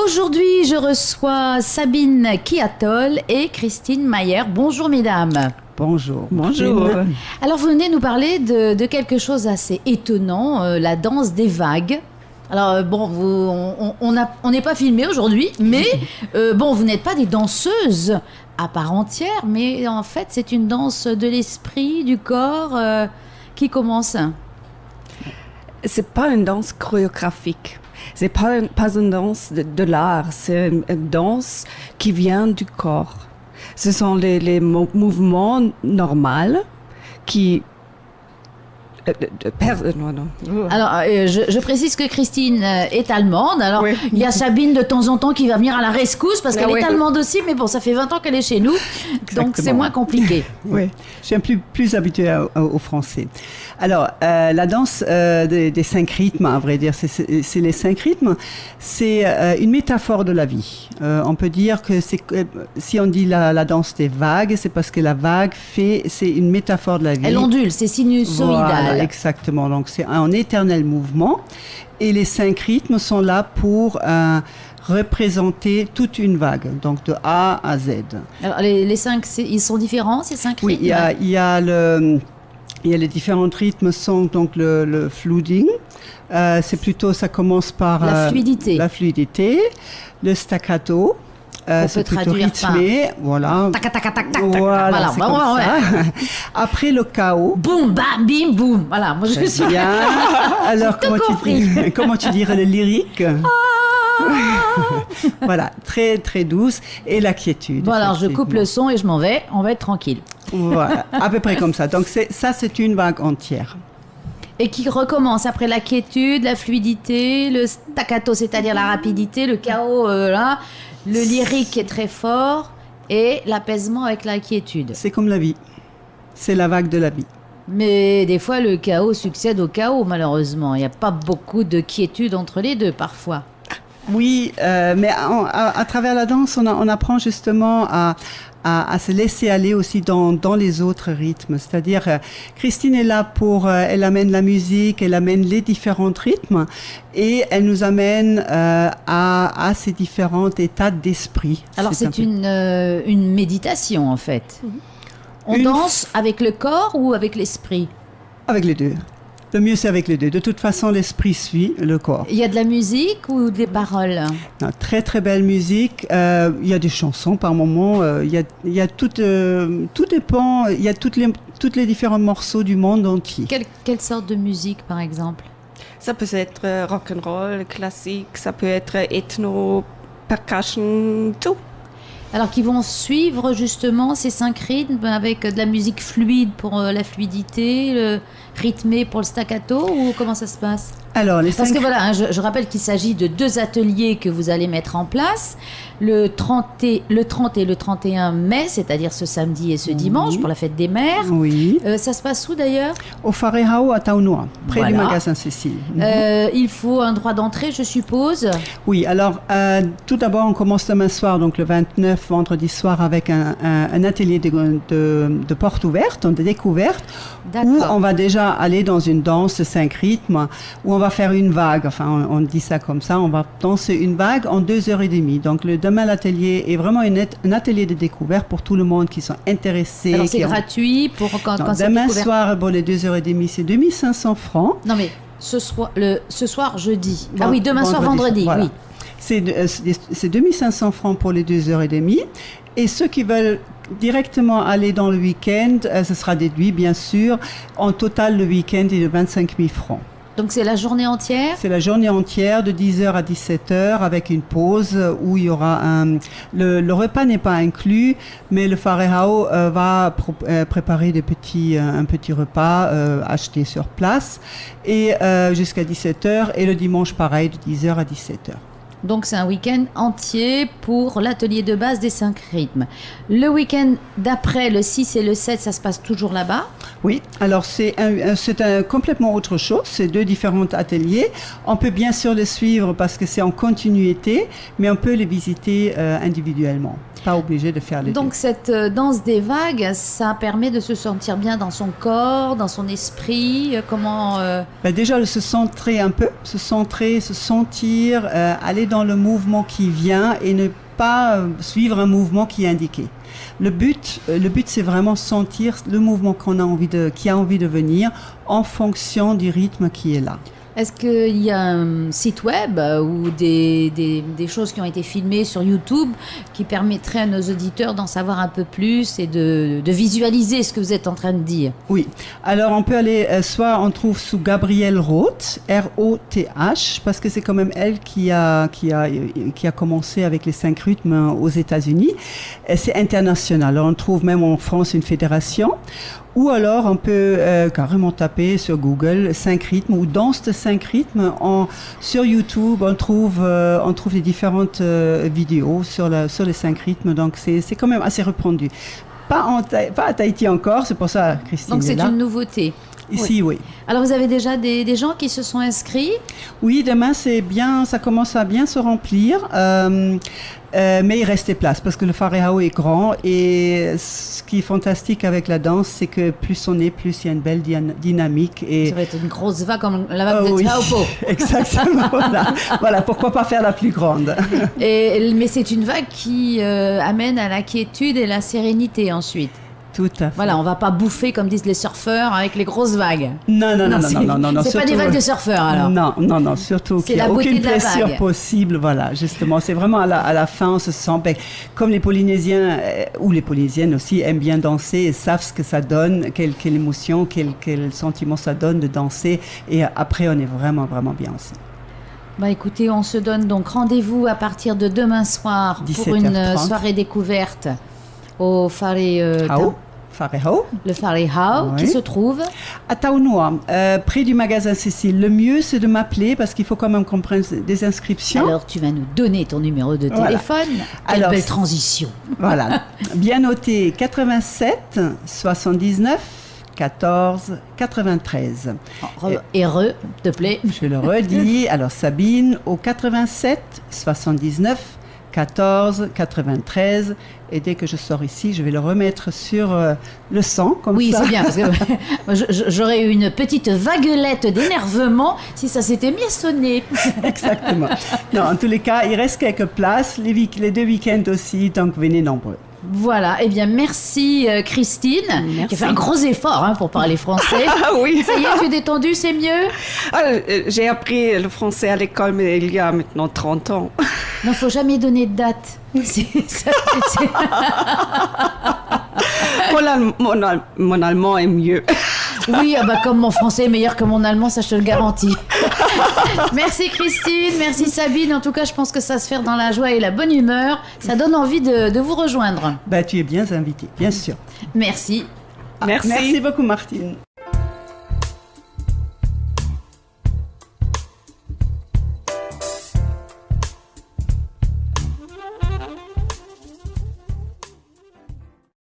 Aujourd'hui, je reçois Sabine Kiatol et Christine Mayer. Bonjour mesdames. Bonjour. Bonjour. Alors vous venez nous parler de quelque chose assez étonnant, la danse des vagues. Alors bon, on n'est pas filmé aujourd'hui, mais vous n'êtes pas des danseuses à part entière, mais en fait c'est une danse de l'esprit, du corps qui commence. C'est pas une danse chorégraphique. C'est pas une danse de l'art. C'est une danse qui vient du corps. Ce sont les mouvements normaux qui... Alors, je précise que Christine est allemande. Alors, oui. Il y a Sabine de temps en temps qui va venir à la rescousse parce qu'elle est allemande aussi. Mais bon, ça fait 20 ans qu'elle est chez nous. Exactement. Donc, c'est moins compliqué. Oui, je suis plus habituée au français. Alors, la danse des 5 rythmes, à vrai dire, c'est les 5 rythmes. C'est une métaphore de la vie. On peut dire que si on dit la danse des vagues, c'est parce que la vague c'est une métaphore de la vie. Elle ondule, c'est sinusoïdal. Voilà, exactement. Donc, c'est un éternel mouvement. Et les 5 rythmes sont là pour représenter toute une vague, donc de A à Z. Alors, les 5, ils sont différents, ces 5 rythmes? Oui, il y a les différents rythmes sont donc le flooding. C'est plutôt, ça commence par la fluidité. La fluidité, le staccato. C'est plutôt rythmé, voilà. Tac, tac, tac, tac, tac. Voilà, c'est comme ça. Après le chaos. Boum, bam, bim, boum. Voilà, moi je suis bien. Alors comment tu dirais le lyrique? Voilà, très très douce, et la quiétude. Bon, alors je coupe le son et je m'en vais. On va être tranquille. Voilà, à peu près comme ça. Donc c'est une vague entière. Et qui recommence après la quiétude, la fluidité, le staccato, c'est-à-dire la rapidité, le chaos, là, le lyrique est très fort et l'apaisement avec la quiétude. C'est comme la vie. C'est la vague de la vie. Mais des fois, le chaos succède au chaos, malheureusement. Il n'y a pas beaucoup de quiétude entre les deux, parfois. Oui, mais à travers la danse, on apprend justement à se laisser aller aussi dans les autres rythmes. C'est-à-dire, Christine est là elle amène la musique, elle amène les différents rythmes et elle nous amène à ces différents états d'esprit. Alors, c'est une méditation, en fait. On danse avec le corps ou avec l'esprit? Avec les deux. Le mieux, c'est avec les deux. De toute façon, l'esprit suit le corps. Il y a de la musique ou des paroles? Non, très, très belle musique. Il y a des chansons par moment. Il y a tout dépend. Il y a toutes les différents morceaux du monde entier. Quelle sorte de musique, par exemple? Ça peut être rock'n'roll, classique. Ça peut être ethno, percussion, tout. Alors, qui vont suivre justement ces 5 rythmes avec de la musique fluide pour la fluidité, rythmé pour le staccato, ou comment ça se passe? Alors, parce que voilà, je rappelle qu'il s'agit de 2 ateliers que vous allez mettre en place, le 30 et le 31 mai, c'est-à-dire ce samedi et ce dimanche pour la fête des mères. Oui. Ça se passe où d'ailleurs? Au Farehao à Taonoa, près du magasin Cécile. Il faut un droit d'entrée, je suppose? Oui, alors tout d'abord, on commence demain soir, donc le 29, vendredi soir, avec un atelier de porte ouverte, de découverte, où on va déjà aller dans une danse de 5 rythmes, où on va faire une vague, enfin on dit ça comme ça, on va danser une vague en 2h30. Donc demain l'atelier est vraiment un atelier de découverte pour tout le monde qui sont intéressés. Alors c'est gratuit pour quand c'est demain soir, les 2h30, c'est 2500 francs. Non mais ce soir jeudi. Ah oui, demain soir vendredi, voilà. Oui. C'est 2500 francs pour les 2h30. Et ceux qui veulent directement aller dans le week-end, ce sera déduit bien sûr. En total, le week-end est de 25 000 francs. Donc c'est la journée entière? C'est la journée entière de 10h à 17h avec une pause où il y aura le repas n'est pas inclus, mais le Farehao va préparer un petit repas acheté sur place et jusqu'à 17h, et le dimanche pareil de 10h à 17h. Donc c'est un week-end entier pour l'atelier de base des 5 rythmes. Le week-end d'après, le 6 et le 7, ça se passe toujours là-bas? Oui, alors c'est complètement autre chose, c'est 2 différents ateliers. On peut bien sûr les suivre parce que c'est en continuité, mais on peut les visiter individuellement. pas obligé de faire les deux. Donc cette danse des vagues, ça permet de se sentir bien dans son corps, dans son esprit. Comment déjà se centrer un peu, se sentir, aller dans le mouvement qui vient et ne pas suivre un mouvement qui est indiqué. Le but, c'est vraiment sentir le mouvement qui a envie de venir en fonction du rythme qui est là. Est-ce qu'il y a un site web ou des choses qui ont été filmées sur YouTube qui permettraient à nos auditeurs d'en savoir un peu plus et de visualiser ce que vous êtes en train de dire? Oui. Alors, on peut aller, soit on trouve sous Gabrielle Roth, R-O-T-H, parce que c'est quand même elle qui a commencé avec les 5 rythmes aux États-Unis. C'est international. Alors, on trouve même en France une fédération. Ou alors, on peut carrément taper sur Google 5 rythmes ou danse de 5 rythmes. Sur YouTube, on trouve les différentes vidéos sur les 5 rythmes. Donc, c'est quand même assez répandu. Pas à Tahiti encore, c'est pour ça Christine est là. Donc, c'est une nouveauté. Ici, oui. Alors, vous avez déjà des gens qui se sont inscrits? Oui, demain, ça commence à bien se remplir. Mais il reste des places parce que le Whareao est grand et ce qui est fantastique avec la danse, c'est que plus on est, plus il y a une belle dynamique. Et ça va être une grosse vague comme la vague de Taupo. Exactement. Voilà, pourquoi pas faire la plus grande. Mais c'est une vague qui amène à la quiétude et la sérénité ensuite. Tout à fait. Voilà, on va pas bouffer comme disent les surfeurs avec les grosses vagues. Non. C'est pas des vagues de surfeurs alors. Non, surtout qu'il n'y a aucune blessure possible. Voilà, justement, c'est vraiment à la fin, on se sent comme les Polynésiens ou les Polynésiennes aussi aiment bien danser et savent ce que ça donne, quelle émotion, quel sentiment ça donne de danser. Et après, on est vraiment, vraiment bien aussi. Écoutez, on se donne donc rendez-vous à partir de demain soir pour une soirée découverte au Whareao. Le Whareao, qui se trouve à Taonua, près du magasin Cécile. Le mieux, c'est de m'appeler parce qu'il faut quand même qu'on prenne des inscriptions. Alors, tu vas nous donner ton numéro de téléphone. Quelle belle transition. Voilà. Bien noté, 87 79 14 93. Et s'il te plaît. Je le redis. Alors, Sabine, au 87 79 14 93, et dès que je sors ici, je vais le remettre sur le sang, comme ça. Oui, c'est bien, parce que j'aurais eu une petite vaguelette d'énervement si ça s'était mis à sonner. Exactement. Non, en tous les cas, il reste quelques places, les 2 week-ends aussi, donc venez nombreux. Voilà, eh bien merci Christine, qui a fait un gros effort pour parler français. Ah oui. Ça y est, tu es détendue, c'est mieux? J'ai appris le français à l'école, mais il y a maintenant 30 ans. Non, faut jamais donner de date. Mon allemand est mieux. Oui, comme mon français est meilleur que mon allemand, ça je te le garantis. Merci Christine, merci Sabine. En tout cas, je pense que ça se fait dans la joie et la bonne humeur. Ça donne envie de vous rejoindre. Tu es bien invitée, bien sûr. Merci. Merci beaucoup Martine.